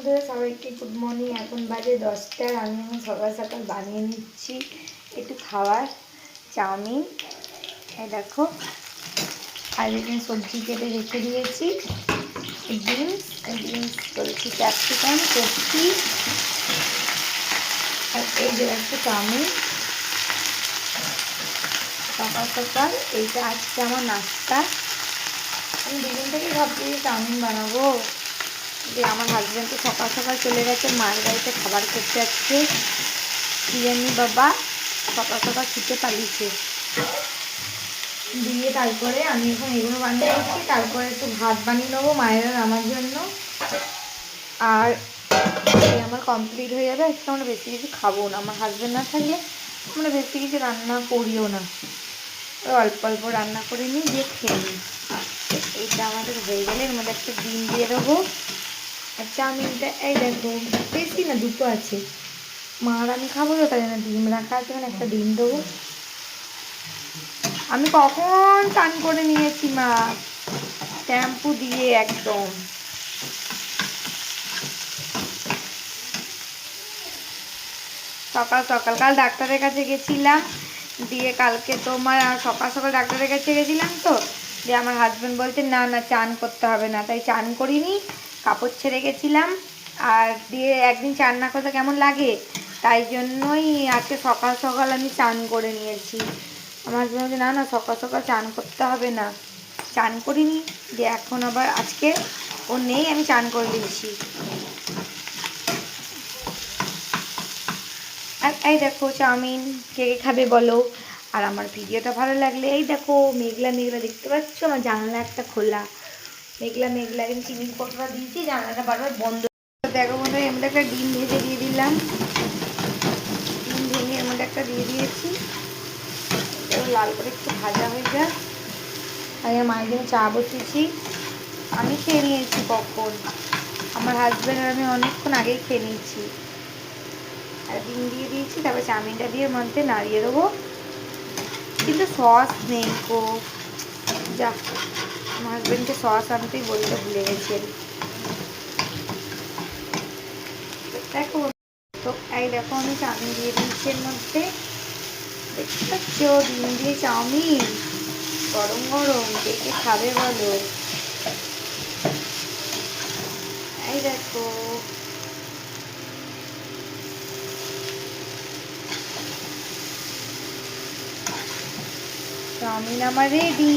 বন্ধুরা সবাইকে good morning. এখন বাজে 10টা। আমি এখন সকাল সকাল বানিয়ে নিচ্ছি একটু খাবার, চাউমিন। এই দেখো, আর এখানে সবজি কেটে রেখে দিয়েছি, বিনস করেছি, ক্যাপসিকাম, কপি, আর এই যে একটু চাউমিন। সকাল সকাল এইটা আজকে আমার নাস্তা। আমি দুদিন থেকে ভাবছি যে চাউমিন বানাবো, যে আমার হাজব্যান্ড তো সকাল সকাল চলে গেছে মায়ের বাড়িতে খাবার করতে যাচ্ছে। বিরিয়ানি বাবা সকাল সকাল ছুটে পালিয়েছে দিয়ে। তারপরে আমি এখন এগুলো বানিয়ে নিচ্ছি, তারপরে একটু ভাত বানিয়ে নেবো মায়ের আর আমার জন্য। আর আমার কমপ্লিট হয়ে যাবে। আজকে আমরা বেশি কিছু খাবো না, আমার হাজব্যান্ড না থাকলে আমরা বেশি কিছু রান্না করিও না, অল্প অল্প রান্না করে নিই, দিয়ে খেয়ে নিই। এইটা আমাদের হয়ে গেলে এর মধ্যে একটা ডিম দিয়ে দেবো। আর চাউমিনটা এই দেখো, বেশি না, দুটো আছে, মা আর আমি খাবো তো, তাই জন্য ডিম রাখা আছে, মানে একটা ডিম দেবো। আমি কখন চান করে নিয়েছি মা, শ্যাম্পু দিয়ে একদম। সকাল সকাল কাল ডাক্তারের কাছে গেছিলাম, দিয়ে কালকে তোমার সকাল সকাল ডাক্তারের কাছে গেছিলাম তো, দিয়ে আমার হাজব্যান্ড বলছে না না চান করতে হবে না, তাই চান করিনি, কাপড় ছেড়ে গেছিলাম। আর দিয়ে একদিন চান না করতে কেমন লাগে, তাই জন্যই আজকে সকাল সকাল আমি চান করে নিয়েছি। আমার হাজব্যান্ড বলছে না না সকাল সকাল চান করতে হবে না, চান করিনি, দিয়ে এখন আবার আজকে ও নেই, আমি চান করে দিয়েছি। আর এই দেখো চাউমিন, কে কে খাবে বলো। আর আমার ভিডিওটা ভালো লাগলে এই দেখো মেঘলা মেঘলা দেখতে পাচ্ছ, আমার জানালা একটা খোলা, মেঘলা মেঘলা, আমি চিনির কৌটোটা দিয়েছি, জানালাটা বারবার বন্ধ। দেখো বন্ধু, এর মধ্যে একটা ডিম ভেজে দিয়ে দিলাম, ডিম ভেঙে এর মধ্যে একটা দিয়ে দিয়েছি, লাল করে একটু ভাজা হয়ে যায়। আর মায়ের জন্য চা বসিয়েছি, আমি খেয়ে নিয়েছি কখন, আমার হাজব্যান্ড আর আমি অনেকক্ষণ আগেই খেয়ে নিয়েছি। আর ডিম দিয়ে দিয়েছি, তারপর চাউমিনটা দিয়ে মধ্যে নাড়িয়ে দেবো। কিন্তু সস নেই গো, যা, আমার হাজব্যান্ডকে সস আনতেই বলতে ভুলে গেছি। দেখো তো এই দেখো আমি চাউমিন দিয়ে দিয়েছি এর মধ্যে, দেখতে পাচ্ছ ডিম দিয়ে চাউমিন, গরম গরম, কে কে খাবে বলো। এই দেখো চাউমিন আমার রেডি।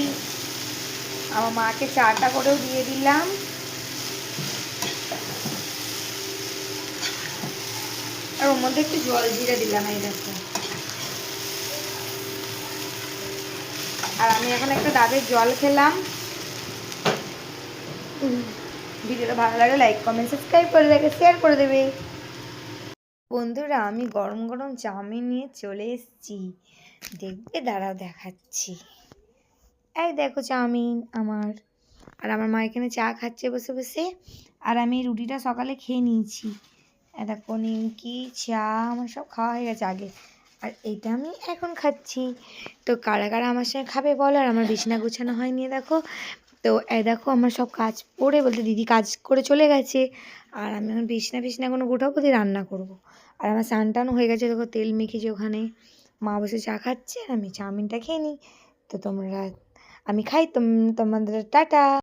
আমার মাকে চাটা করেও দিয়ে দিলাম। আর ওর মধ্যে একটু জল জিরে দিলাম, এই দেখো। আর আমি এখন একটা ডাবের জল খেলাম। ভিডিওটা ভালো লাগলে লাইক কমেন্ট সাবস্ক্রাইব করে দেবে, শেয়ার করে দেবে। বন্ধুরা আমি গরম গরম চাউমিন নিয়ে চলে এসেছি, দেখবে দাঁড়াও দেখাচ্ছি। এই দেখো চাউমিন আমার, আর আমার মা এখানে চা খাচ্ছে বসে বসে, আর আমি রুটিটা সকালে খেয়ে নিয়েছি। দেখো নিমকি চা আমার সব খাওয়া হয়ে গেছে আগে, আর এইটা আমি এখন খাচ্ছি। তো কারা কারা আমার সঙ্গে খাবে বলো। আর আমার বিছানা গুছানো হয়নি দেখো, তো দেখো আমার সব কাজ পড়ে বলতে দিদি কাজ করে চলে গেছে, আর আমি এখন বিছানা কোনো গোটাবো, দিয়ে রান্না করব। আর আমার স্নান টানও হয়ে গেছে, দেখো তেল মেখেছি ওখানে, মা বসে চা খাচ্ছে আর আমি চাউমিনটা খেয়ে নিই। তো তোমরা, আমি খাই, তোমাদের টাটা।